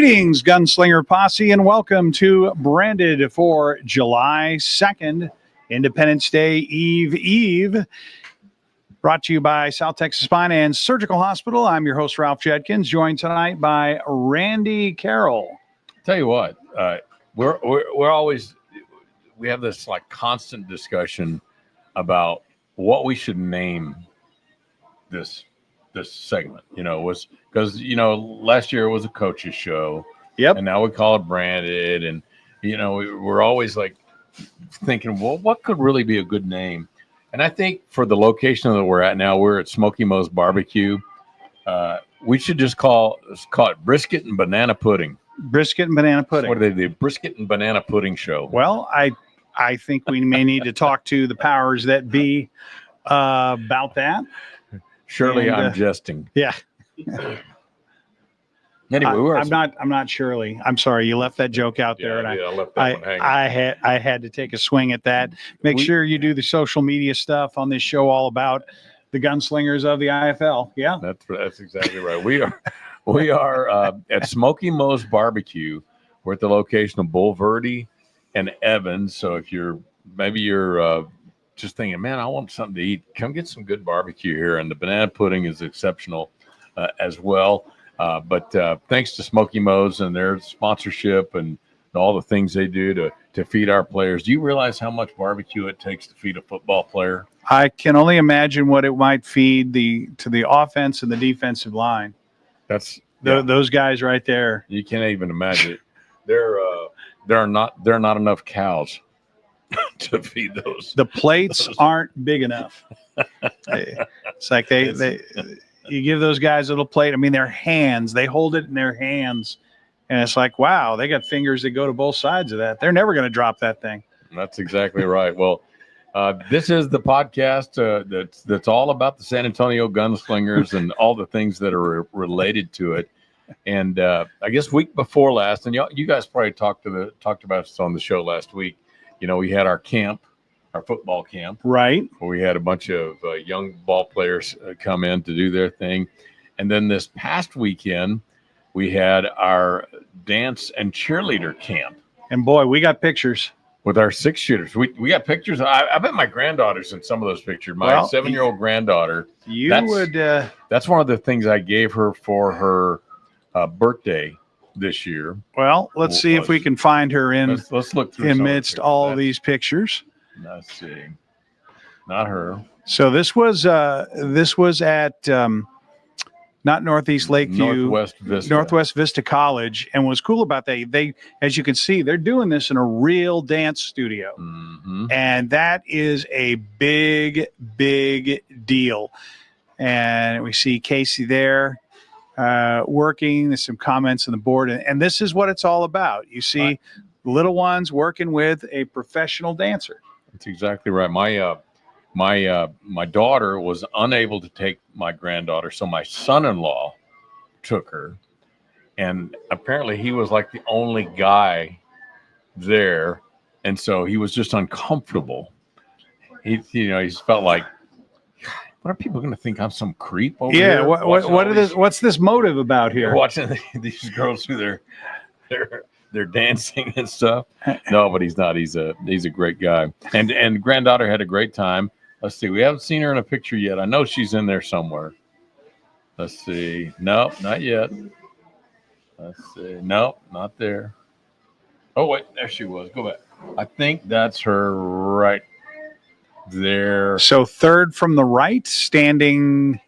Greetings, Gunslinger Posse, and welcome to Branded for July 2nd, Independence Day Eve. Brought to you by South Texas Spine and Surgical Hospital. I'm your host, Ralph Judkins, joined tonight by Randy Carroll. Tell you what, we're always, we have this like constant discussion about what we should name this segment. You know, was because last year it was a coach's show. Yep. And now we call it Branded, and we're always like thinking, well, what could really be a good name? And I think for the location that we're at now, we're at Smoky Mo's Barbecue. We should just call it Brisket and Banana Pudding. Brisket and Banana Pudding. What are they? The Brisket and Banana Pudding Show. Well, I think we may need to talk to the powers that be about that. Surely, I'm jesting. Yeah. Anyway, I'm not Shirley. I'm sorry, you left that joke out there, and I left that one hanging. I had to take a swing at that. Make sure you do the social media stuff on this show, all about the gunslingers of the IFL. Yeah, that's exactly right. We are at Smoky Mo's Barbecue. We're at the location of Bulverde and Evans. So if you're just thinking, man, I want something to eat, come get some good barbecue here, and the banana pudding is exceptional as well. But thanks to Smoky Mo's and their sponsorship and all the things they do to feed our players. Do you realize how much barbecue it takes to feed a football player? I can only imagine what it might feed to the offense and the defensive line. Those guys right there. You can't even imagine it. There are not enough cows to feed those. The plates aren't big enough. It's like you give those guys a little plate. I mean, their hands, they hold it in their hands. And it's like, wow, they got fingers that go to both sides of that. They're never going to drop that thing. That's exactly right. Well, this is the podcast that's all about the San Antonio Gunslingers and all the things that are related to it. And I guess week before last, and you guys probably talked about this on the show last week. We had our camp. Our football camp, right? Where we had a bunch of young ball players come in to do their thing. And then this past weekend, we had our dance and cheerleader camp. And boy, we got pictures. With our 6-shooters. We got pictures. I bet my granddaughter's in some of those pictures. My 7-year-old granddaughter. That's one of the things I gave her for her birthday this year. Well, let's see if we can find her let's look through amidst all these pictures. Let's see. Not her. So this was at not Northeast Lakeview, Northwest Vista College. And what's cool about they as you can see, they're doing this in a real dance studio. Mm-hmm. And that is a big deal. And we see Casey there working. There's some comments on the board. And this is what it's all about. You see little ones working with a professional dancer. That's exactly right. My daughter was unable to take my granddaughter, so my son-in-law took her, and apparently he was like the only guy there, and so he was just uncomfortable. He felt like, what are people going to think? I'm some creep over here? What's this motive about here? Watching these girls do they're dancing and stuff. No, but he's not. He's a great guy. And granddaughter had a great time. Let's see. We haven't seen her in a picture yet. I know she's in there somewhere. Let's see. No, not yet. Let's see. No, not there. Oh, wait. There she was. Go back. I think that's her right there. So third from the right, standing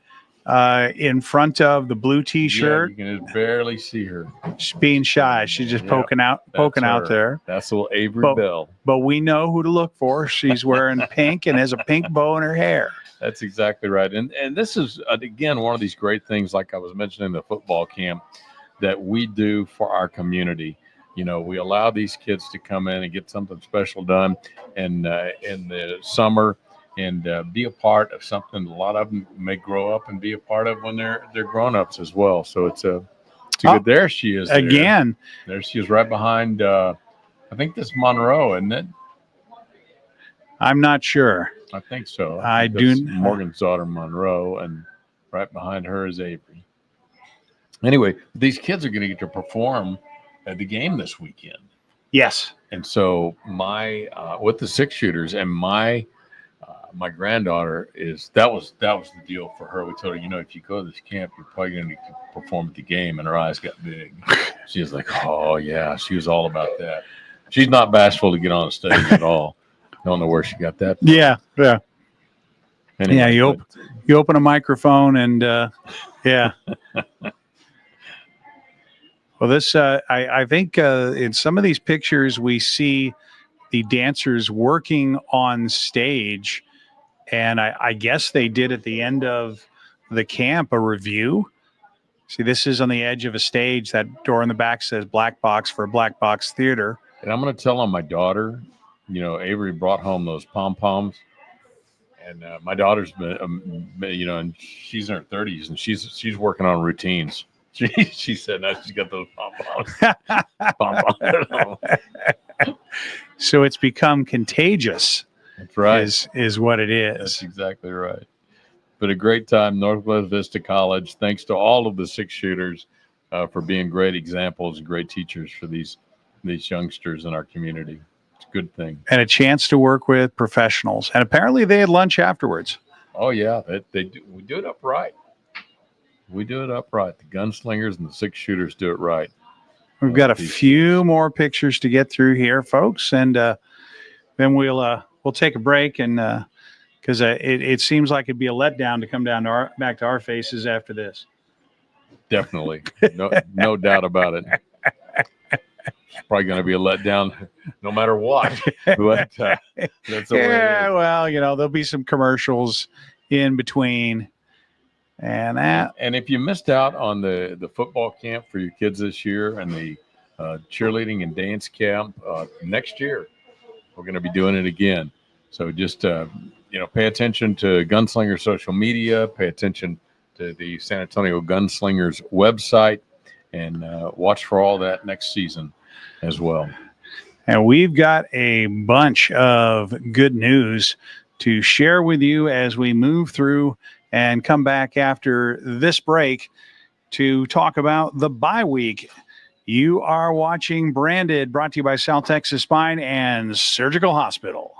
in front of the blue T-shirt. Yeah, you can just barely see her. She's being shy. She's just poking out there. That's little Avery Bell. But we know who to look for. She's wearing pink and has a pink bow in her hair. That's exactly right. And this is, again, one of these great things, like I was mentioning the football camp, that we do for our community. We allow these kids to come in and get something special done in the summer. And be a part of something a lot of them may grow up and be a part of when they're grown-ups as well. So it's good. There she is. Again. There she is right behind, I think this Monroe, isn't it? I'm not sure. I think so. I do. Morgan's daughter, Monroe, and right behind her is Avery. Anyway, these kids are going to get to perform at the game this weekend. Yes. And so my with the six shooters and my granddaughter that was the deal for her. We told her, if you go to this camp, you're probably going to perform at the game. And her eyes got big. She was like, oh yeah, she was all about that. She's not bashful to get on a stage at all. Don't know where she got that from. Yeah. Anyway, yeah. You open a microphone and yeah. Well, this I think in some of these pictures we see the dancers working on stage, and I guess they did at the end of the camp a review. See, this is on the edge of a stage. That door in the back says Black Box for Black Box Theater. And I'm going to tell on my daughter. Avery brought home those pom poms, and my daughter's been, and she's in her 30s, and she's working on routines. She said now she's got those pom-poms. So it's become contagious. That's right. Is what it is. That's exactly right. But a great time, Northwest Vista College. Thanks to all of the six shooters for being great examples and great teachers for these youngsters in our community. It's a good thing. And a chance to work with professionals. And apparently they had lunch afterwards. Oh, yeah. They do. We do it upright. We do it upright. The gunslingers and the six shooters do it right. We've got a few more pictures to get through here, folks, and then we'll take a break, and because it seems like it'd be a letdown to come down to back to our faces after this. Definitely, no doubt about it. It's probably going to be a letdown, no matter what. But that's the way it is. Well, there'll be some commercials in between. And if you missed out on the football camp for your kids this year and the cheerleading and dance camp next year, we're going to be doing it again. So just pay attention to Gunslinger social media, pay attention to the San Antonio Gunslingers website, and watch for all that next season as well. And we've got a bunch of good news to share with you as we move through and come back after this break to talk about the bye week. You are watching Branded, brought to you by South Texas Spine and Surgical Hospital.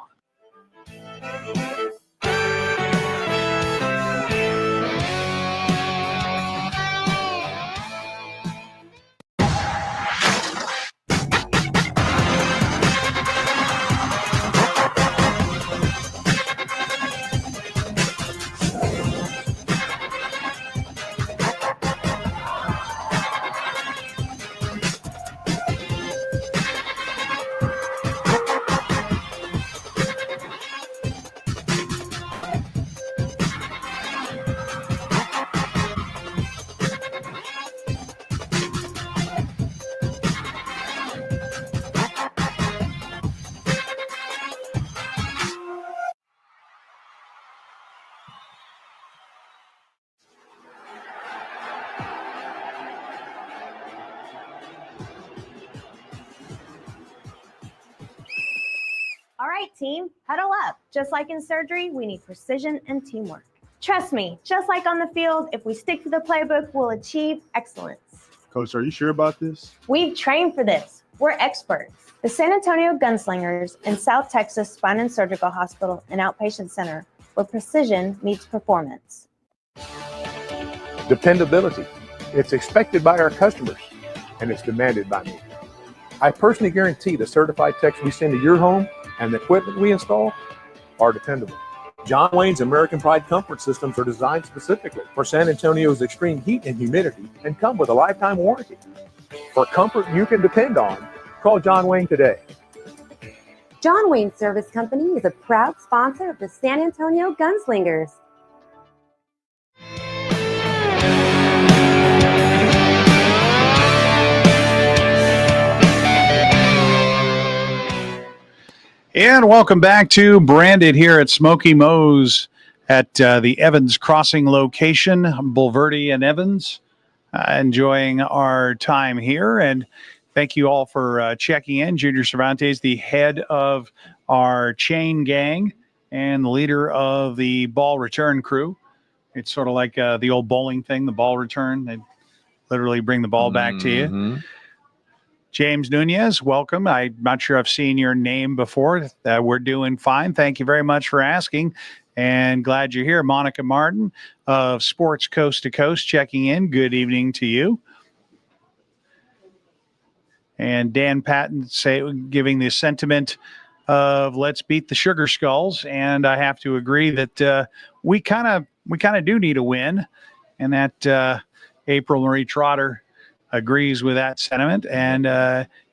All right, team, huddle up. Just like in surgery, we need precision and teamwork. Trust me, just like on the field, if we stick to the playbook, we'll achieve excellence. Coach, are you sure about this? We've trained for this. We're experts. The San Antonio Gunslingers and South Texas Spine and Surgical Hospital and Outpatient Center, where precision meets performance. Dependability. It's expected by our customers, and it's demanded by me. I personally guarantee the certified techs we send to your home and the equipment we install are dependable. John Wayne's American Pride comfort systems are designed specifically for San Antonio's extreme heat and humidity and come with a lifetime warranty. For comfort you can depend on, call John Wayne today. John Wayne Service Company is a proud sponsor of the San Antonio Gunslingers. And welcome back to Branded here at Smoky Moe's at the Evans Crossing location, Bulverde and Evans. Enjoying our time here, and thank you all for checking in. Junior Cervantes, the head of our chain gang and the leader of the ball return crew. It's sort of like the old bowling thing, the ball return. literally bring the ball back to you. Mhm. James Nunez, welcome. I'm not sure I've seen your name before. We're doing fine. Thank you very much for asking, and glad you're here. Monica Martin of Sports Coast to Coast checking in. Good evening to you. And Dan Patton giving the sentiment of let's beat the Sugar Skulls, and I have to agree that we kind of do need a win, and that April Marie Trotter agrees with that sentiment. And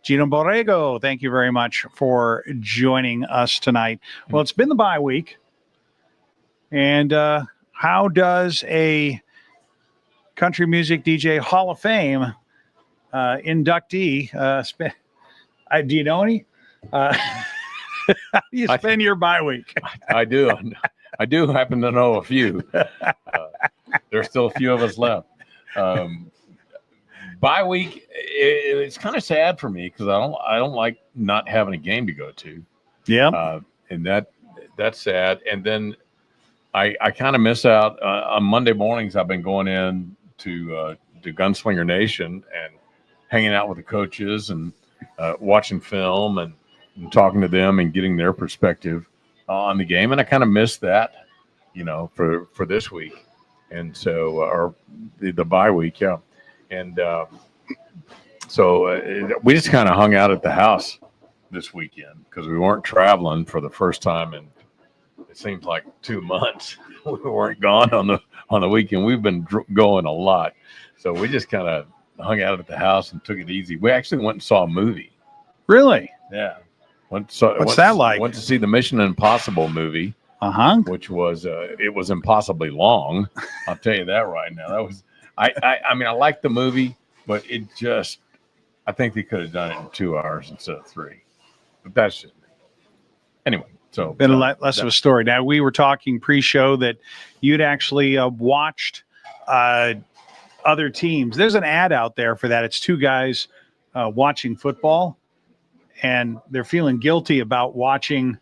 Gino Borrego, thank you very much for joining us tonight. Well, it's been the bye week, and how does a country music DJ Hall of Fame inductee do you know any? How do you spend your bye week? I do. I do happen to know a few. There's still a few of us left. Bye week, it's kind of sad for me because I don't like not having a game to go to. Yeah, and that's sad. And then I kind of miss out on Monday mornings. I've been going in to Gunslinger Nation and hanging out with the coaches and watching film and talking to them and getting their perspective on the game. And I kind of missed that, for this week. And so, or the bye week. Yeah. And so we just kind of hung out at the house this weekend because we weren't traveling for the first time in, it seems like 2 months. We weren't gone on the weekend. We've been going a lot. So we just kind of hung out at the house and took it easy. We actually went and saw a movie. really? Yeah. What's that like? Went to see the Mission Impossible movie, which was it was impossibly long. I'll tell you that right now. That was I mean I liked the movie, but I think they could have done it in 2 hours instead of 3. But that's just anyway. So Been a lot less of a story. Now we were talking pre-show that you'd actually watched other teams. There's an ad out there for that. It's 2 guys watching football, and they're feeling guilty about watching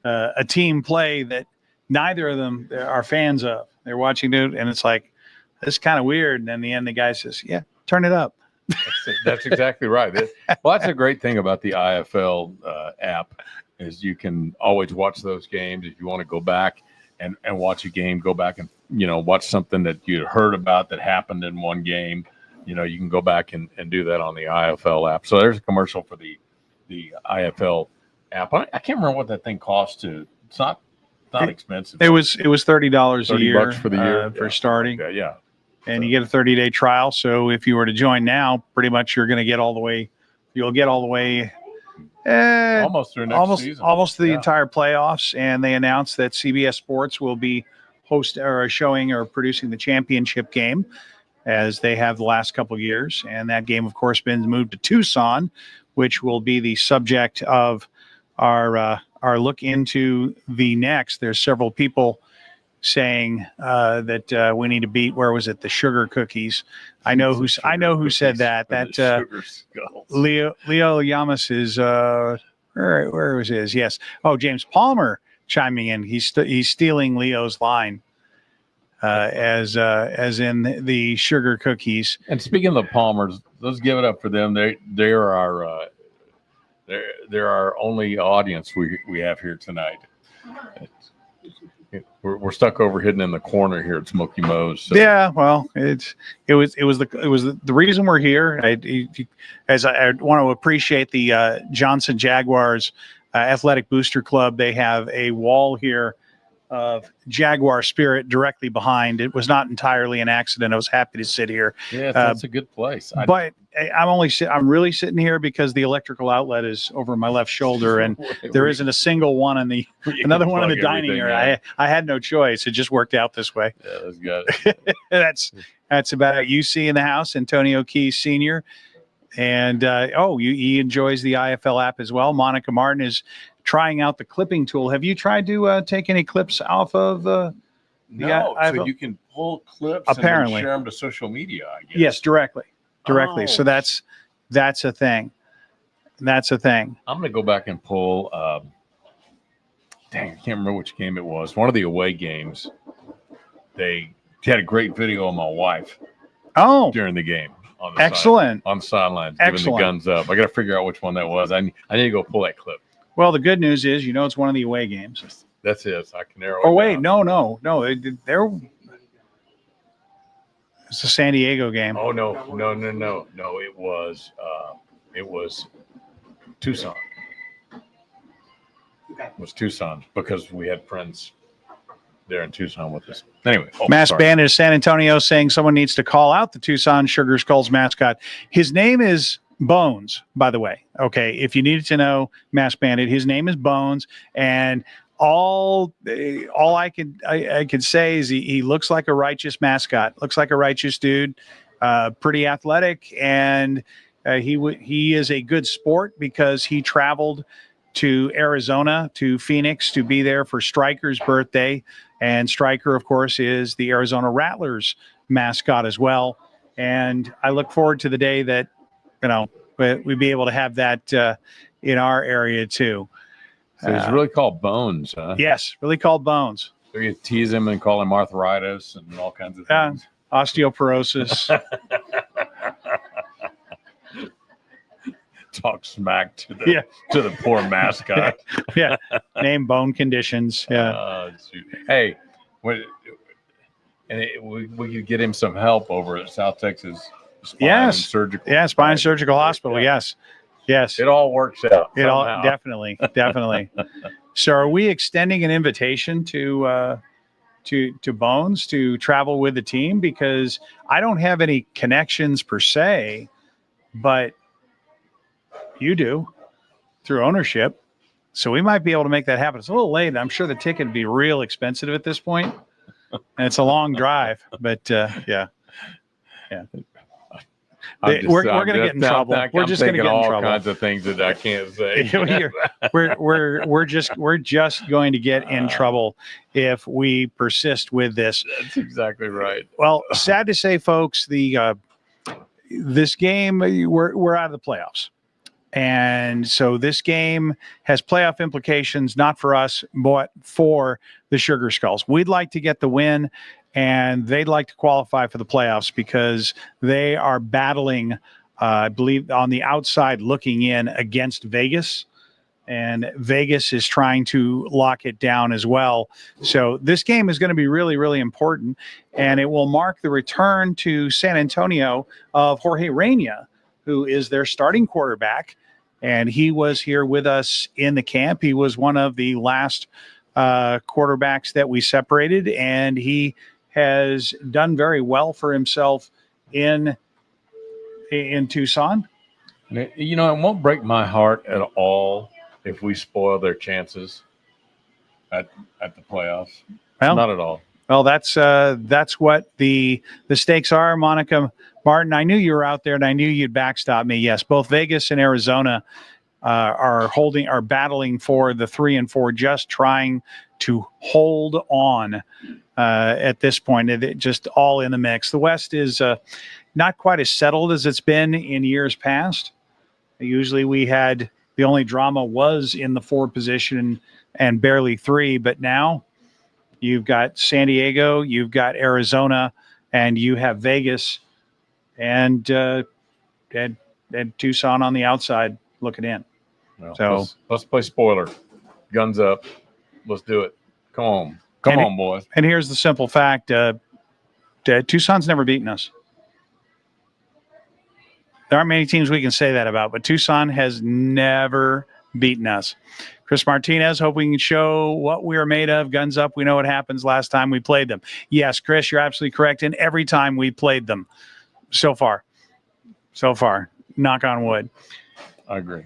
a team play that neither of them are fans of. They're watching it, and it's like, this is kind of weird. And then in the end, the guy says, yeah, turn it up. That's exactly right. Well, that's a great thing about the IFL app is you can always watch those games. If you want to go back and watch a game, go back and, watch something that you heard about that happened in one game, you can go back and do that on the IFL app. So there's a commercial for the IFL app. I can't remember what that thing costs to. It's not expensive. It was $30 a year $30 for the year for starting. Okay, yeah. And you get a 30-day trial. So if you were to join now, pretty much you're going to get all the way. You'll get all the way. Almost through next season. Almost the entire playoffs. And they announced that CBS Sports will be showing or producing the championship game, as they have the last couple of years. And that game, of course, been moved to Tucson, which will be the subject of our look into the next. There's several people saying that we need to beat, where was it, the Sugar Cookies. I know who said that. That Leo Yamas is where was his? Yes. Oh, James Palmer chiming in. He's stealing Leo's line as in the Sugar Cookies. And speaking of the Palmers, let's give it up for them. They're our only audience we have here tonight. We're stuck over hidden in the corner here at Smoky Mo's. So. Yeah, well, it was the reason we're here. I want to appreciate the Johnson Jaguars Athletic Booster Club. They have a wall here of Jaguar spirit directly behind. It was not entirely an accident. I was happy to sit here. Yeah, that's a good place. But I'm really sitting here because the electrical outlet is over my left shoulder, and there isn't a single one in another one in the dining area. I had no choice. It just worked out this way. Yeah, that's good. That's about it. UC in the house, Antonio Keys Sr. And he enjoys the IFL app as well. Monica Martin is trying out the clipping tool. Have you tried to take any clips off of No, so you can pull clips apparently and share them to social media, I guess. Yes, directly. Oh. So that's a thing. I'm going to go back and pull. I can't remember which game it was. One of the away games. They had a great video of my wife. Oh, during the game on the Excellent. on the sidelines, giving the Excellent. guns up. I got to figure out which one that was. I need to go pull that clip. Well, the good news is, it's one of the away games. That's it. So I can narrow. Oh it wait, down. no. It's a San Diego game. Oh no. It was Tucson. Okay. It was Tucson because we had friends there in Tucson with us. Anyway, Mass sorry. Bandit of San Antonio saying someone needs to call out the Tucson Sugar Skulls mascot. His name is Bones, by the way. Okay, if you needed to know, Mass Bandit, his name is Bones, and all I could say is he looks like a righteous mascot. Looks like a righteous dude, pretty athletic, and he is a good sport because he traveled to Arizona, to Phoenix, to be there for Stryker's birthday. And Stryker, of course, is the Arizona Rattlers mascot as well. And I look forward to the day that, we'd be able to have that in our area too. So he's really called Bones, huh? Yes, really called Bones. So you tease him and call him arthritis and all kinds of things. Osteoporosis. Talk smack to the poor mascot. Yeah, name bone conditions. Yeah. Shoot. Hey, we could get him some help over at South Texas Spine and Surgical. Yeah, Spine Surgical Hospital. Yeah. Yes. It all works out. It all somehow. definitely. So, are we extending an invitation to Bones to travel with the team? Because I don't have any connections per se, but you do through ownership. So we might be able to make that happen. It's a little late. I'm sure the ticket would be real expensive at this point, and it's a long drive. But yeah. We're going to get in trouble. We're just going to get in all trouble. Kinds of things that I can't say. we're just going to get in trouble if we persist with this. That's exactly right. Well, sad to say, folks, this game we're out of the playoffs, and so this game has playoff implications, not for us, but for the Sugar Skulls. We'd like to get the win, and they'd like to qualify for the playoffs because they are battling, I believe, on the outside looking in against Vegas, and Vegas is trying to lock it down as well. So this game is going to be really, really important, and it will mark the return to San Antonio of Jorge Reina, who is their starting quarterback, and he was here with us in the camp. He was one of the last quarterbacks that we separated, and he has done very well for himself in Tucson. It won't break my heart at all if we spoil their chances at the playoffs. Well, not at all. Well, that's what the stakes are, Monica Martin. I knew you were out there, and I knew you'd backstop me. Yes, both Vegas and Arizona are battling for the 3 and 4, just trying to hold on at this point. It just all in the mix. The West is not quite as settled as it's been in years past. Usually, we had the only drama was in the 4 position and barely 3, but now you've got San Diego, you've got Arizona, and you have Vegas, and Tucson on the outside looking in. Well, So let's play spoiler. Guns up. Let's do it. Come on, boys. And here's the simple fact: Tucson's never beaten us. There aren't many teams we can say that about, but Tucson has never beaten us. Chris Martinez, hope we can show what we are made of. Guns up. We know what happens last time we played them. Yes, Chris, you're absolutely correct. And every time we played them so far, knock on wood. I agree.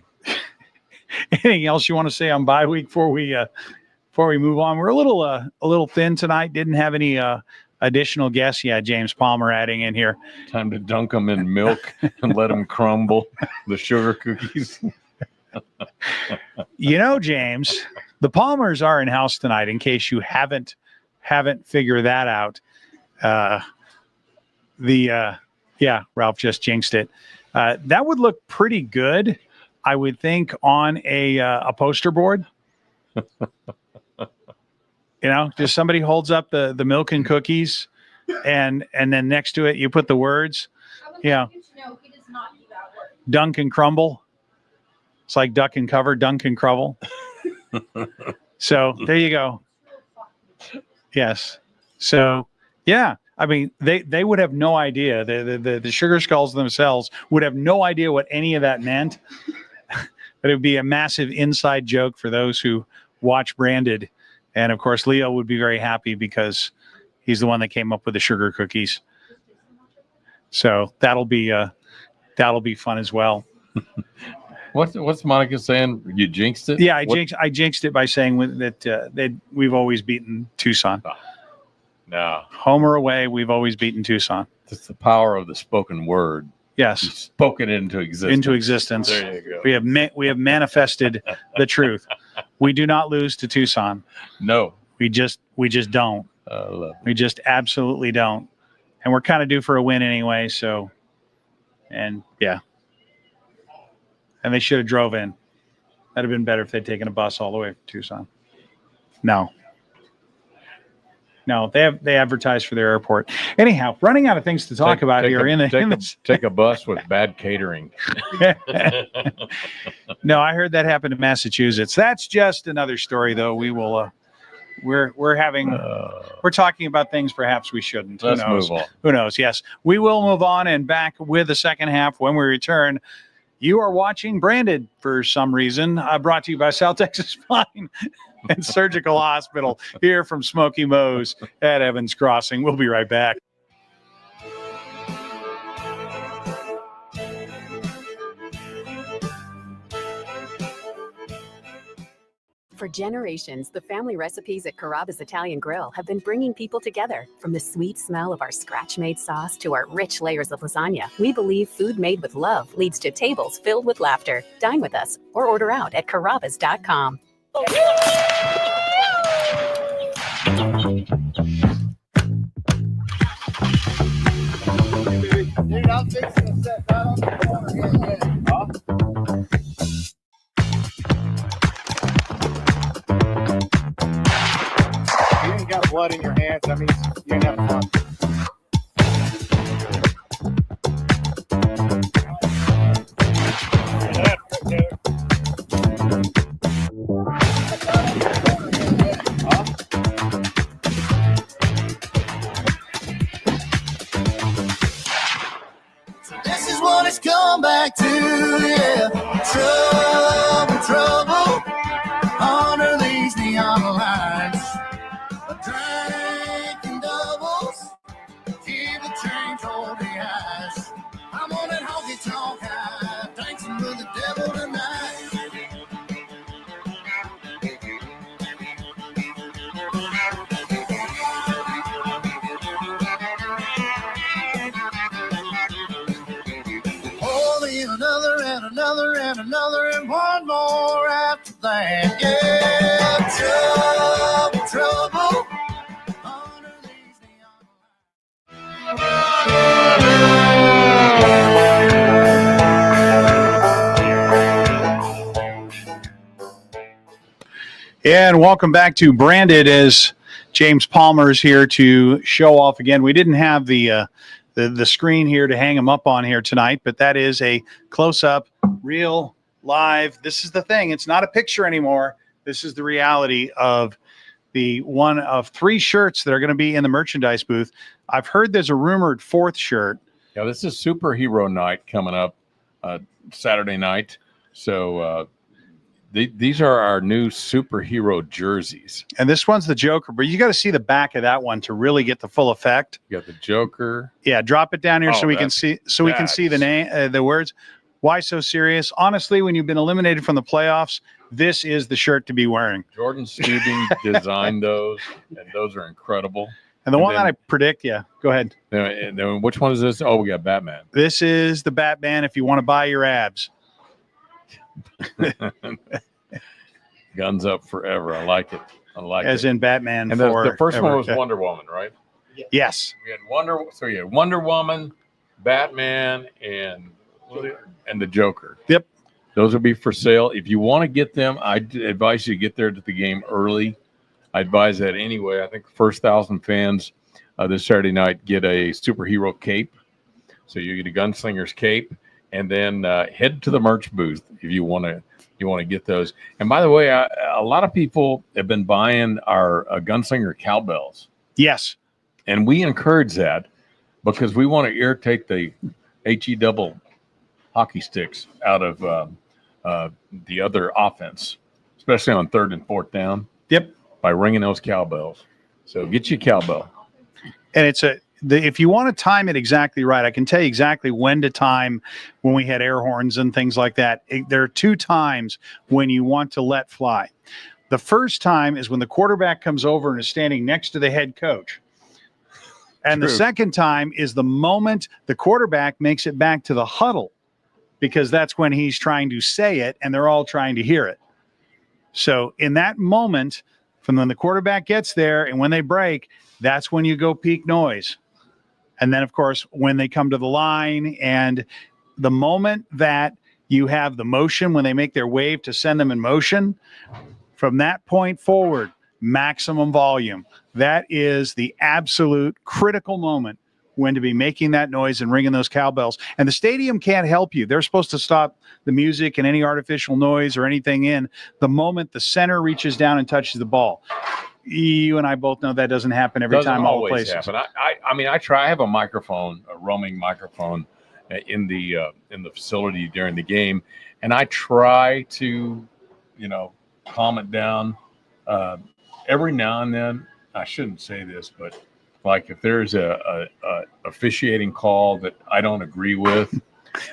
Anything else you want to say on bye week before we move on? We're a little thin tonight. Didn't have any additional guests. Yeah, James Palmer adding in here. Time to dunk them in milk and let them crumble. The sugar cookies. James, the Palmers are in house tonight. In case you haven't figured that out, Ralph just jinxed it. That would look pretty good, I would think, on a poster board. Just somebody holds up the milk and cookies, and then next to it you put the words. Yeah. Dunk and crumble. It's like duck and cover, dunk and crumble. So there you go. Yes. So yeah, I mean they would have no idea. The Sugar Skulls themselves would have no idea what any of that meant. But it would be a massive inside joke for those who watch Branded. And of course, Leo would be very happy because he's the one that came up with the sugar cookies. So that'll be fun as well. What's Monica saying? You jinxed it? Yeah, I jinxed it by saying that we've always beaten Tucson. No. Home or away, we've always beaten Tucson. It's the power of the spoken word. Yes. You've spoken it into existence. Into existence. There you go. We have manifested the truth. We do not lose to Tucson. No. We just don't. We just absolutely don't. And we're kind of due for a win anyway, so and yeah. And they should have drove in. That'd have been better if they'd taken a bus all the way to Tucson. No, they advertise for their airport. Anyhow, running out of things to talk about here. Take a bus with bad catering. No, I heard that happened in Massachusetts. That's just another story, though. We will. We're talking about things perhaps we shouldn't. Let's move on. Who knows? Yes, we will move on and back with the second half when we return. You are watching Branded for some reason. Brought to you by South Texas Spine and Surgical Hospital here from Smoky Moe's at Evans Crossing. We'll be right back. For generations, the family recipes at Carrabba's Italian Grill have been bringing people together. From the sweet smell of our scratch-made sauce to our rich layers of lasagna, we believe food made with love leads to tables filled with laughter. Dine with us or order out at carrabbas.com. Dude, I'm fixing to set right on the corner. You ain't got blood in your hands. That means you ain't having fun. This is what it's come back to, yeah. Trouble under these neon lights. A drink and doubles, keep the change, hold the ice. I'm on that honky tonk high, dancing with the devil tonight. Another and one more after that. Yeah, trouble. And welcome back to Branded as James Palmer is here to show off again. We didn't have the screen here to hang him up on here tonight, but that is a close-up, real, live. This is the thing. It's not a picture anymore. This is the reality of the one of 3 shirts that are going to be in the merchandise booth. I've heard there's a rumored 4th shirt. Yeah, this is Superhero Night coming up Saturday night. So these are our new superhero jerseys. And this one's the Joker, but you got to see the back of that one to really get the full effect. You got the Joker. Yeah, drop it down here so we can see the name, the words. Why so serious? Honestly, when you've been eliminated from the playoffs, this is the shirt to be wearing. Jordan Stubing designed those, and those are incredible. And the one that I predict, yeah, go ahead. Then which one is this? Oh, we got Batman. This is the Batman if you want to buy your abs. Guns up forever. I like it. As in Batman. And the first one was Wonder Woman, right? Yes. We had Wonder Woman, Batman, and the Joker. Yep. Those will be for sale. If you want to get them, I advise you to get there to the game early. I advise that anyway. I think the first 1,000 fans this Saturday night get a superhero cape. So you get a gunslinger's cape. and then head to the merch booth if you want to get those. And by the way, a lot of people have been buying our Gunslinger cowbells, Yes. and we encourage that because we want to irritate the HE double hockey sticks out of the other offense, especially on 3rd and 4th down. Yep. By ringing those cowbells. So get you a cowbell. And if you want to time it exactly right, I can tell you exactly when to time when we had air horns and things like that. There are 2 times when you want to let fly. The first time is when the quarterback comes over and is standing next to the head coach. And True. the second time is the moment the quarterback makes it back to the huddle, because that's when he's trying to say it and they're all trying to hear it. So in that moment, from when the quarterback gets there and when they break, that's when you go peak noise. And then, of course, when they come to the line, and the moment that you have the motion, when they make their wave to send them in motion, from that point forward, maximum volume. That is the absolute critical moment when to be making that noise and ringing those cowbells. And the stadium can't help you. They're supposed to stop the music and any artificial noise or anything in the moment the center reaches down and touches the ball. You and I both know that doesn't happen every Doesn't time, all always places. happen. I mean, I try. I have a microphone, a roaming microphone, in the facility during the game, and I try to, calm it down. Every now and then, I shouldn't say this, but like if there's a officiating call that I don't agree with,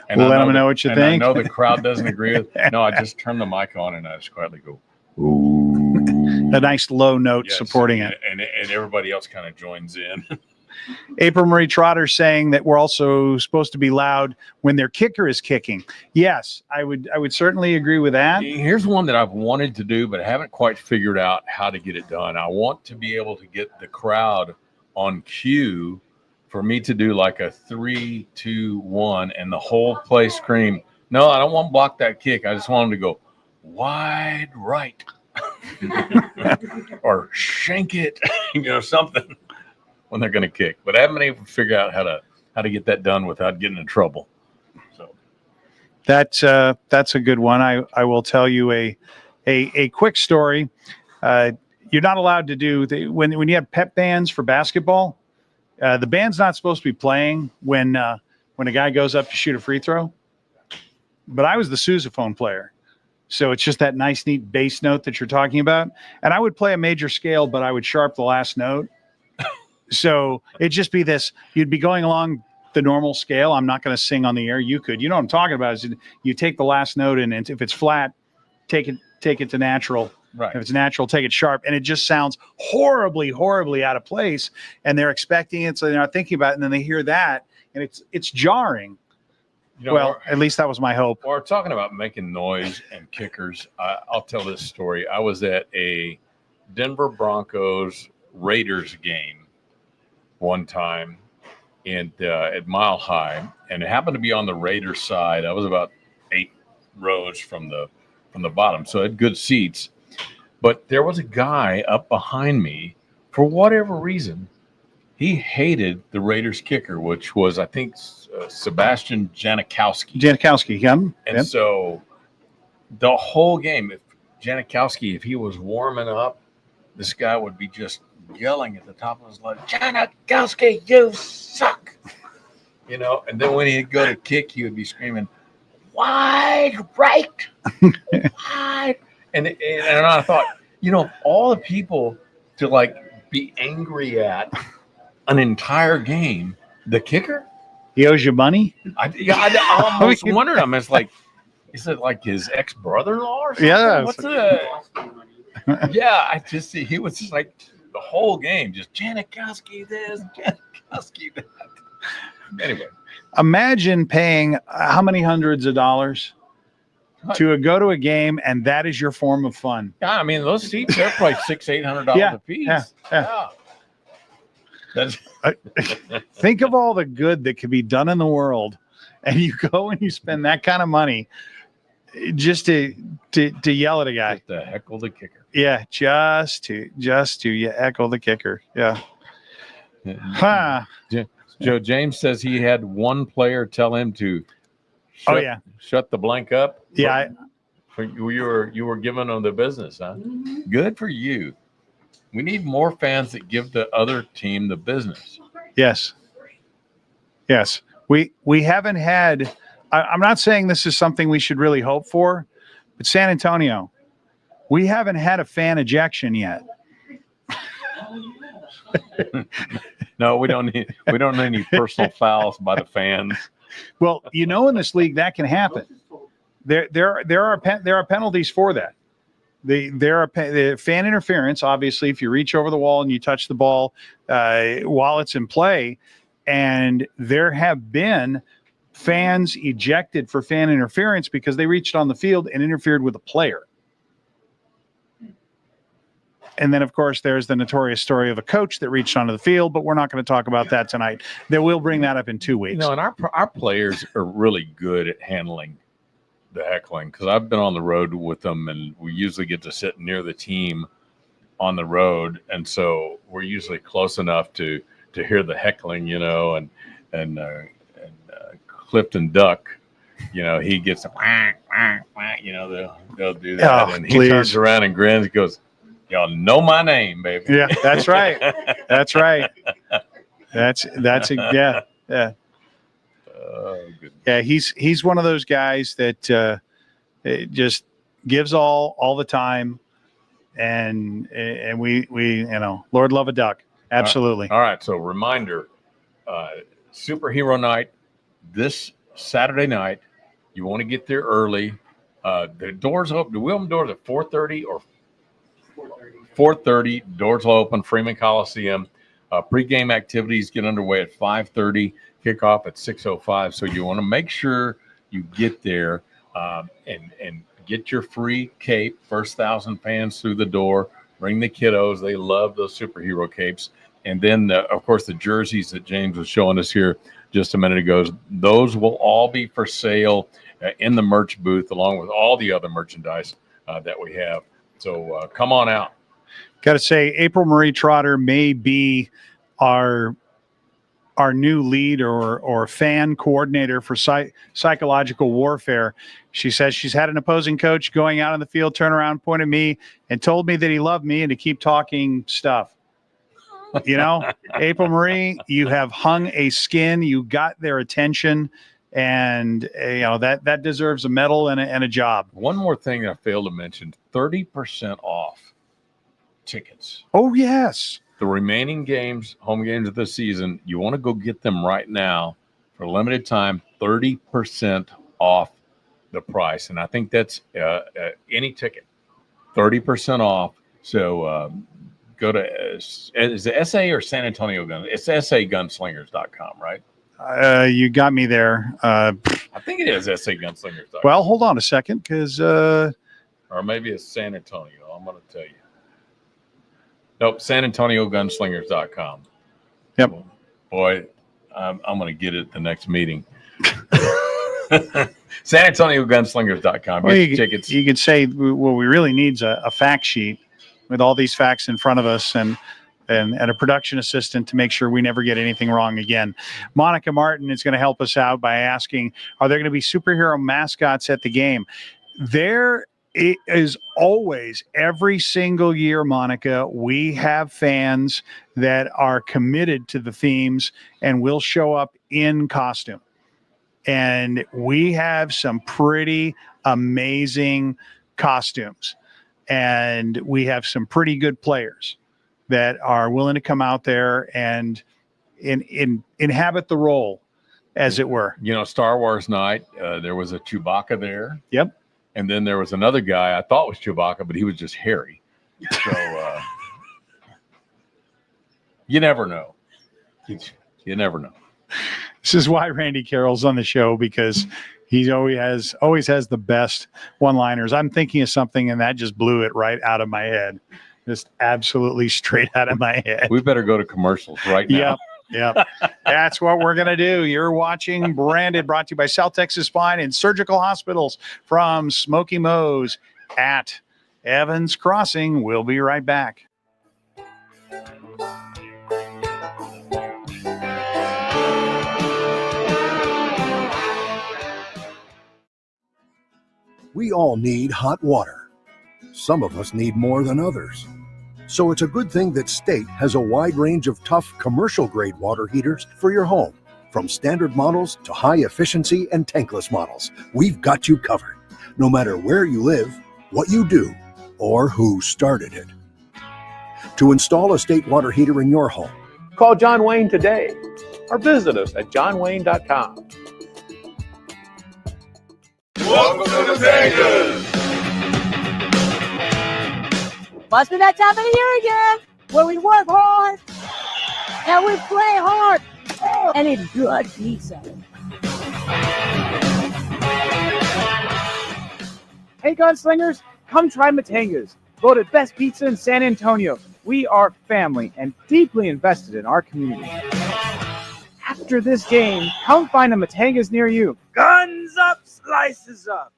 and We'll let them know what you think. I know the crowd doesn't agree with. No, I just turn the mic on and I just quietly go, "Ooh." A nice low note Yes, supporting it. and everybody else kind of joins in. April Marie Trotter saying that we're also supposed to be loud when their kicker is kicking. Yes, I would certainly agree with that. Here's one that I've wanted to do, but I haven't quite figured out how to get it done. I want to be able to get the crowd on cue for me to do like a 3, 2, 1, and the whole place scream. No, I don't want to block that kick. I just want them to go wide right. Or shank it, something when they're going to kick. But I haven't been able to figure out how to get that done without getting in trouble. So that's a good one. I will tell you a quick story. You're not allowed to do when you have pep bands for basketball. The band's not supposed to be playing when a guy goes up to shoot a free throw. But I was the sousaphone player. So it's just that nice, neat bass note that you're talking about. And I would play a major scale, but I would sharp the last note. So it'd just be this. You'd be going along the normal scale. I'm not going to sing on the air. You could. You know what I'm talking about is you take the last note, and if it's flat, take it to natural. right. If it's natural, take it sharp. And it just sounds horribly, horribly out of place. And they're expecting it, so they're not thinking about it. And then they hear that, and it's jarring. Well, at least that was my hope. Or talking about making noise and kickers, I'll tell this story. I was at a Denver Broncos Raiders game one time at Mile High, and it happened to be on the Raiders side. I was about 8 rows from the bottom, so I had good seats. But there was a guy up behind me, for whatever reason, he hated the Raiders kicker, which was, I think, Sebastian Janikowski. And so the whole game, if Janikowski, if he was warming up, this guy would be just yelling at the top of his lungs, Janikowski, you suck. And then when he'd go to kick, he would be screaming, wide right, wide. And I thought, all the people to like be angry at an entire game, the kicker, he owes you money. I almost wondered. It's like, is it like his ex-brother-in-law or something? Yeah. What's the? Yeah, he was just like the whole game, just Janikowski this, Janikowski that. Anyway, imagine paying how many hundreds of dollars to go to a game, and that is your form of fun. Yeah, I mean those seats are probably $600-800 a piece. Yeah. Think of all the good that could be done in the world, and you go and you spend that kind of money just to yell at a guy. Just to heckle the kicker. Yeah, just to heckle the kicker. Yeah. Joe James says he had one player tell him to Shut the blank up. Yeah. You were giving them the business, huh? Good for you. We need more fans that give the other team the business. Yes. We haven't had. I'm not saying this is something we should really hope for, but San Antonio, we haven't had a fan ejection yet. No, we don't need any personal fouls by the fans. Well, in this league that can happen. There are penalties for that. The fan interference, obviously, if you reach over the wall and you touch the ball while it's in play, and there have been fans ejected for fan interference because they reached on the field and interfered with a player. And then, of course, there's the notorious story of a coach that reached onto the field, but we're not going to talk about that tonight. We'll bring that up in 2 weeks. And our players are really good at handling the heckling, because I've been on the road with them, and we usually get to sit near the team on the road, and so we're usually close enough to hear the heckling, and Clifton Duck, he gets a whack, whack, whack, they'll do that, and he turns around and grins, and goes, "Y'all know my name, baby." Yeah, that's right. That's right. That's yeah. Oh, good. Yeah, he's one of those guys that just gives all the time, and we Lord love a duck, absolutely. All right, so reminder, Superhero Night this Saturday night. You want to get there early. The doors open. Do we open doors at 4:30 or 4:30? Doors will open. Freeman Coliseum. Pre-game activities get underway at 5:30. Kickoff at 6:05. So you want to make sure you get there and get your free cape. First 1,000 fans through the door. Bring the kiddos. They love those superhero capes. And then, of course, the jerseys that James was showing us here just a minute ago, those will all be for sale in the merch booth, along with all the other merchandise that we have. So come on out. Got to say, April Marie Trotter may be our new lead or fan coordinator for psychological warfare. She says she's had an opposing coach going out on the field, turn around, point at me, and told me that he loved me and to keep talking stuff. April Marie, you have hung a skin. You got their attention, and that deserves a medal and a job. One more thing I failed to mention: 30% off tickets. Oh yes. The remaining games, home games of the season, you want to go get them right now for a limited time, 30% off the price. And I think that's any ticket, 30% off. So go to, is it SA or San Antonio Gun? It's sagunslingers.com, right? You got me there. I think it is sagunslingers.com. Well, hold on a second, because or maybe it's San Antonio. I'm going to tell you. Nope, SanAntonioGunslingers.com. Yep. Boy, I'm going to get it at the next meeting. SanAntonioGunslingers.com. Well, Get your tickets. You could say what we really need is a fact sheet with all these facts in front of us and a production assistant to make sure we never get anything wrong again. Monica Martin is going to help us out by asking, are there going to be superhero mascots at the game? There it is always, every single year, Monica, we have fans that are committed to the themes and will show up in costume. And we have some pretty amazing costumes. And we have some pretty good players that are willing to come out there and inhabit the role, as it were. Star Wars night, there was a Chewbacca there. Yep. And then there was another guy I thought was Chewbacca, but he was just Harry. So you never know. You never know. This is why Randy Carroll's on the show, because he always has the best one-liners. I'm thinking of something, and that just blew it right out of my head. Just absolutely straight out of my head. We better go to commercials right now. Yep. That's what we're going to do. You're watching Branded, brought to you by South Texas Spine and Surgical Hospitals from Smoky Moe's at Evans Crossing. We'll be right back. We all need hot water. Some of us need more than others. So it's a good thing that State has a wide range of tough commercial-grade water heaters for your home. From standard models to high-efficiency and tankless models, we've got you covered, no matter where you live, what you do, or who started it. To install a State water heater in your home, Call John Wayne today or visit us at johnwayne.com. Welcome to the Vegas. Must be that time of the year again where we work hard and we play hard and eat good pizza. Hey gunslingers, come try Matanga's, voted best pizza in San Antonio. We are family and deeply invested in our community. After this game, come find a Matanga's near you. Guns up, slices up.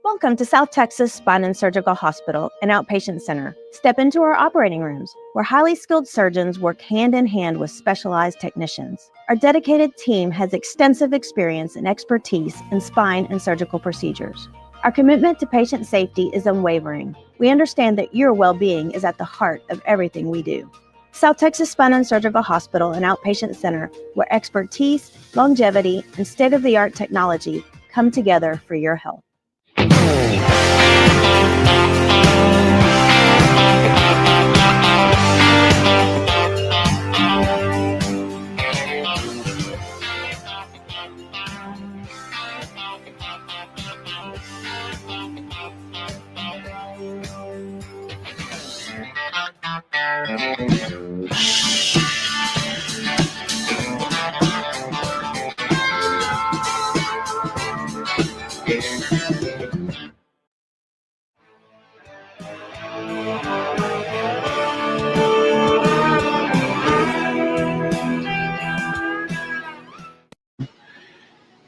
Welcome to South Texas Spine and Surgical Hospital and Outpatient Center. Step into our operating rooms, where highly skilled surgeons work hand in hand with specialized technicians. Our dedicated team has extensive experience and expertise in spine and surgical procedures. Our commitment to patient safety is unwavering. We understand that your well-being is at the heart of everything we do. South Texas Spine and Surgical Hospital and Outpatient Center, where expertise, longevity, and state-of-the-art technology come together for your health.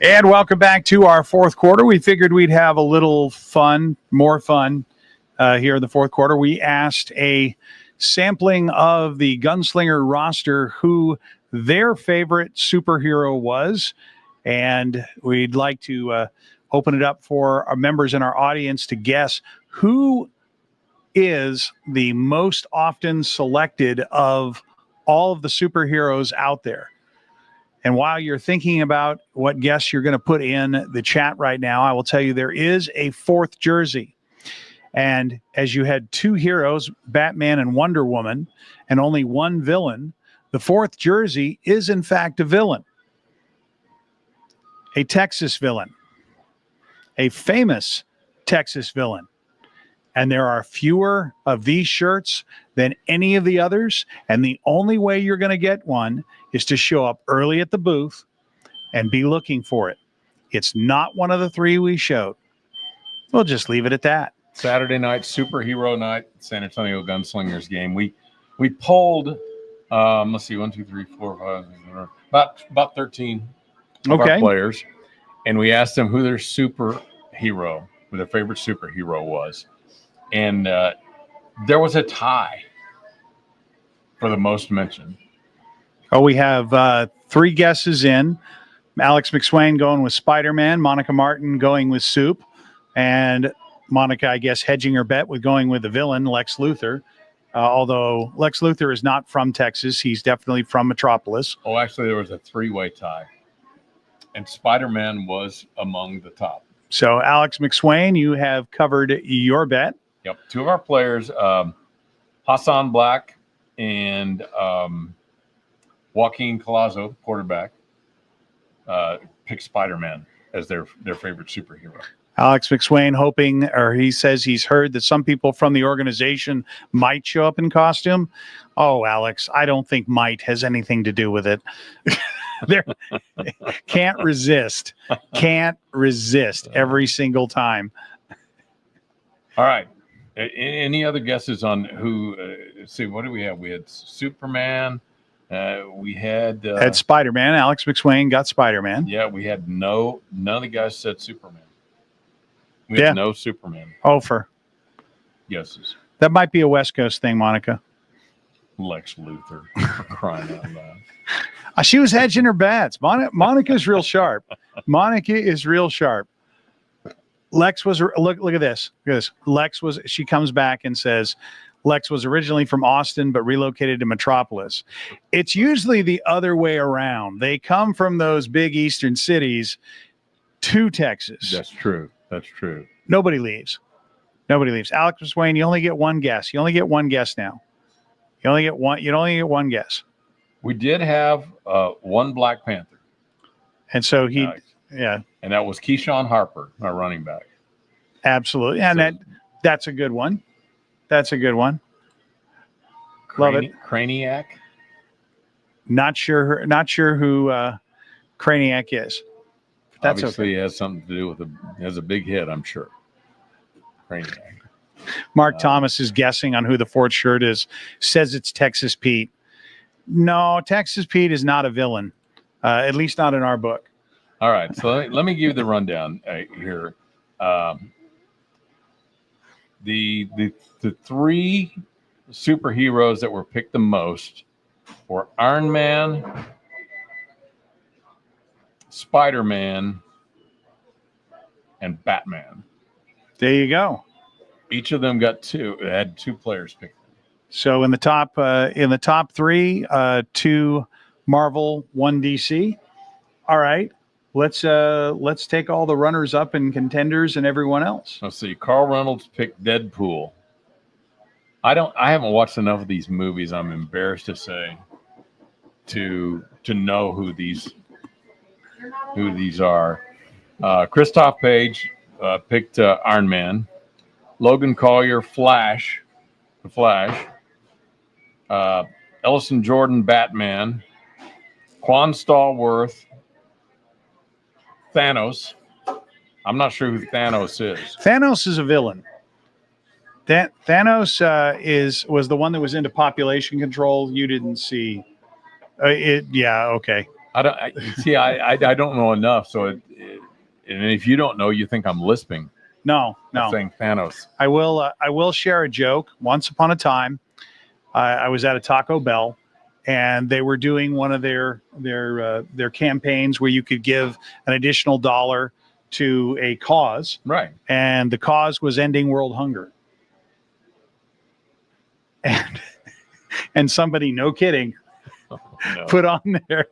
And welcome back to our fourth quarter. We figured we'd have a little fun, more fun here in the fourth quarter. We asked a sampling of the Gunslinger roster who their favorite superhero was. And we'd like to open it up for our members in our audience to guess who is the most often selected of all of the superheroes out there. And while you're thinking about what guess you're going to put in the chat right now, I will tell you there is a fourth jersey. And as you had two heroes, Batman and Wonder Woman, and only one villain, the fourth jersey is in fact a villain. A Texas villain. A famous Texas villain. And there are fewer of these shirts than any of the others. And the only way you're going to get one is to show up early at the booth and be looking for it. It's not one of the three we showed. We'll just leave it at that. Saturday night, superhero night, San Antonio Gunslingers game. We polled, let's see, 1, 2, 3, 4, 5, about 13 of our players. And we asked them who their superhero, who their favorite superhero was. And there was a tie for the most mentioned. Oh, we have three guesses in. Alex McSwain going with Spider-Man, Monica Martin going with Soup, and Monica, I guess, hedging her bet with going with the villain, Lex Luthor. Although Lex Luthor is not from Texas. He's definitely from Metropolis. Oh, actually, there was a three-way tie. And Spider-Man was among the top. So, Alex McSwain, you have covered your bet. Yep. Two of our players, Hassan Black and Joaquin Collazo, quarterback, picked Spider-Man as their favorite superhero. Alex McSwain hoping, or he says he's heard that some people from the organization might show up in costume. Oh, Alex, I don't think might has anything to do with it. There, can't resist every single time. All right. Any other guesses on who? Let's see, what do we have? We had Superman. We had Spider-Man. Alex McSwain got Spider-Man. Yeah, we had none of the guys said Superman. We had no Superman. Ofer. Guesses. That might be a West Coast thing, Monica. Lex Luthor, for crying out loud. She was hedging her bets. Monica's real sharp. Monica is real sharp. Lex was look at this. Look at this. She comes back and says Lex was originally from Austin but relocated to Metropolis. It's usually the other way around. They come from those big eastern cities to Texas. That's true. That's true. Nobody leaves. Alex Wayne, you only get one guess. You only get one guess now. You only get one guess. We did have one Black Panther. And so and that was Keyshawn Harper, our running back. Absolutely. And that's a good one. That's a good one. Love it. Craniac. Not sure who Craniac is. That's obviously has something to do with has a big hit, I'm sure. Craniac. Mark Thomas is guessing on who the fourth shirt is. Says it's Texas Pete. No, Texas Pete is not a villain, at least not in our book. All right, so let me give you the rundown here. The three superheroes that were picked the most were Iron Man, Spider-Man, and Batman. There you go. Each of them had two players picked. So in the top three, 2 Marvel, 1 DC. All right. Let's take all the runners up and contenders and everyone else. Let's see. Carl Reynolds picked Deadpool. I haven't watched enough of these movies, I'm embarrassed to say, to know who these are. Christoph Page picked Iron Man. Logan Collier, the Flash. Ellison Jordan, Batman. Quan Stallworth, Thanos. I'm not sure who Thanos is. Thanos is a villain. Thanos was the one that was into population control. You didn't see it. Yeah. Okay. I don't know enough. So, and if you don't know, you think I'm lisping. No. I'm saying Thanos. I will share a joke. Once upon a time, I was at a Taco Bell, and they were doing one of their campaigns where you could give an additional $1 to a cause. Right. And the cause was ending world hunger. And somebody, no kidding, put on there,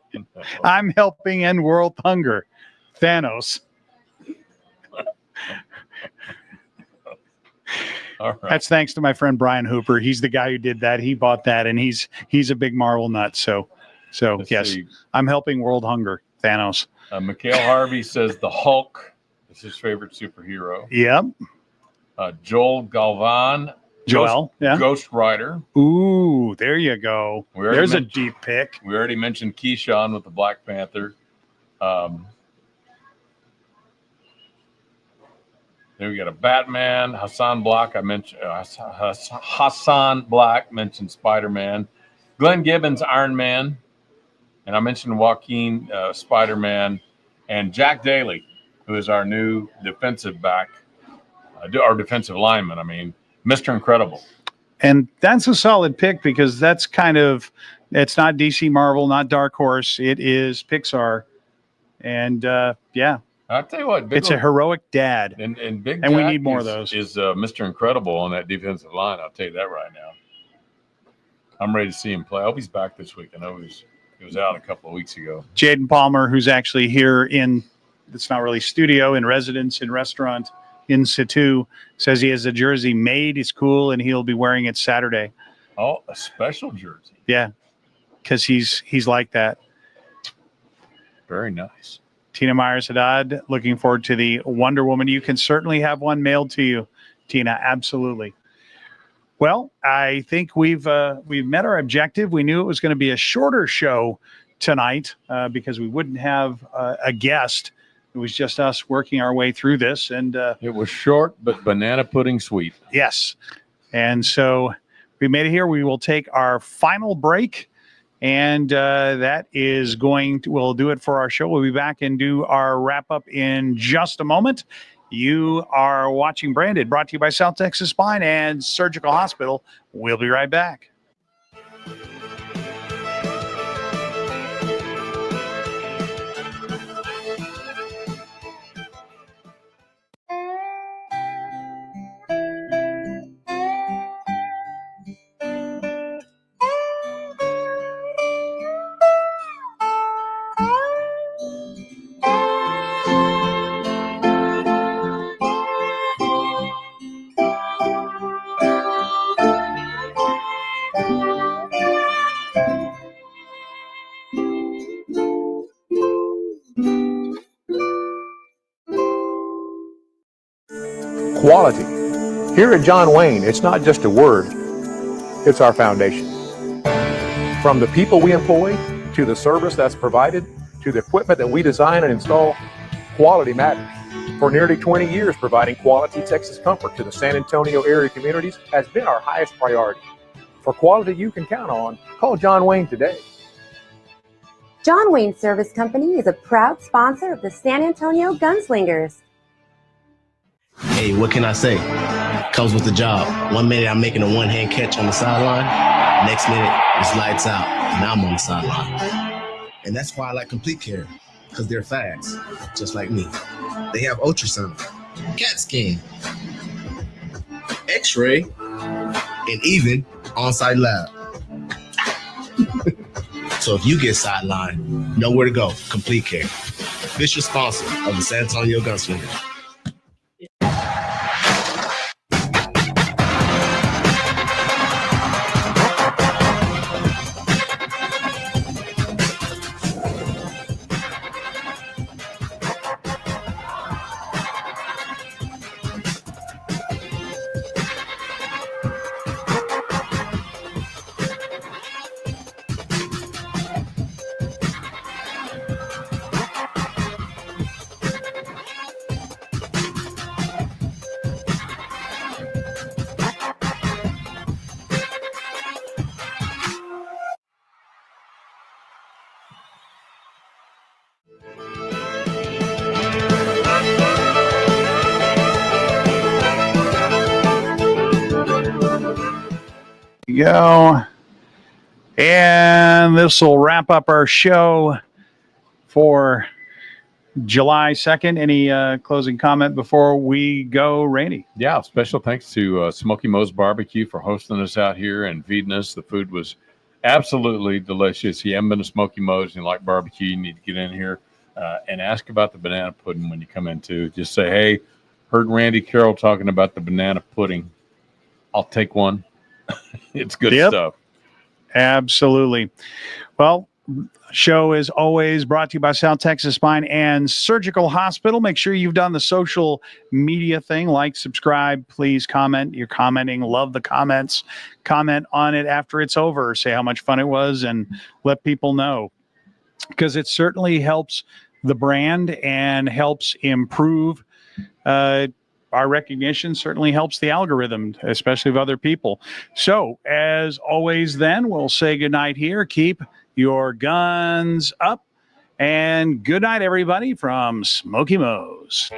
I'm helping end world hunger. Thanos. All right. That's thanks to my friend Brian Hooper. He's the guy who did that. He bought that, and he's a big Marvel nut. So yes, see. I'm helping world hunger. Thanos. Mikhail Harvey says the Hulk is his favorite superhero. Yep. Joel Galvan. Ghost Rider. Ooh, there you go. There's a deep pick. We already mentioned Keyshawn with the Black Panther. Then we got a Batman. Hassan Black. I mentioned Hassan Black mentioned Spider-Man. Glenn Gibbons, Iron Man, and I mentioned Joaquin, Spider-Man, and Jack Daly, who is our new defensive back, our defensive lineman. I mean, Mr. Incredible. And that's a solid pick because that's it's not DC Marvel, not Dark Horse. It is Pixar. And yeah. I'll tell you what. It's a heroic dad. And Big and Jack we need more of those. Is Mr. Incredible on that defensive line. I'll tell you that right now. I'm ready to see him play. I hope he's back this week. I know he was out a couple of weeks ago. Jaden Palmer, who's actually here it's not really studio, in residence, in restaurant, in situ, says he has a jersey made. It's cool, and he'll be wearing it Saturday. Oh, a special jersey. Yeah, because he's like that. Very nice. Tina Myers Haddad, looking forward to the Wonder Woman. You can certainly have one mailed to you, Tina. Absolutely. Well, I think we've met our objective. We knew it was going to be a shorter show tonight because we wouldn't have a guest. It was just us working our way through this, and it was short but banana pudding sweet. Yes, and so we made it here. We will take our final break, and that is we'll do it for our show. We'll be back and do our wrap up in just a moment. You are watching Branded, brought to you by South Texas Spine and Surgical Hospital. We'll be right back. Quality. Here at John Wayne, it's not just a word, it's our foundation. From the people we employ, to the service that's provided, to the equipment that we design and install, quality matters. For nearly 20 years, providing quality Texas comfort to the San Antonio area communities has been our highest priority. For quality you can count on, call John Wayne today. John Wayne Service Company is a proud sponsor of the San Antonio Gunslingers. Hey, what can I say? Comes with the job. 1 minute I'm making a one-hand catch on the sideline. Next minute, it's lights out, and I'm on the sideline. And that's why I like Complete Care, because they're fast, just like me. They have ultrasound, CAT scan, X-ray, and even on-site lab. So if you get sidelined, know where to go. Complete Care. Official sponsor of the San Antonio Gunslingers. Go. And this will wrap up our show for July 2nd. Any closing comment before we go, Randy? Yeah, special thanks to Smoky Mo's Barbecue for hosting us out here and feeding us. The food was absolutely delicious. If you haven't been to Smoky Mo's and you like barbecue, you need to get in here and ask about the banana pudding when you come in too. Just say, hey, heard Randy Carroll talking about the banana pudding. I'll take one. It's good stuff. Absolutely. Well, show is always brought to you by South Texas Spine and Surgical Hospital. Make sure you've done the social media thing, like, subscribe, please comment. You're commenting, love the comments. Comment on it after it's over. Say how much fun it was and let people know, because it certainly helps the brand and helps improve our recognition, certainly helps the algorithm, especially of other people. So, as always, then, we'll say goodnight here. Keep your guns up. And good night, everybody, from Smoky Mo's.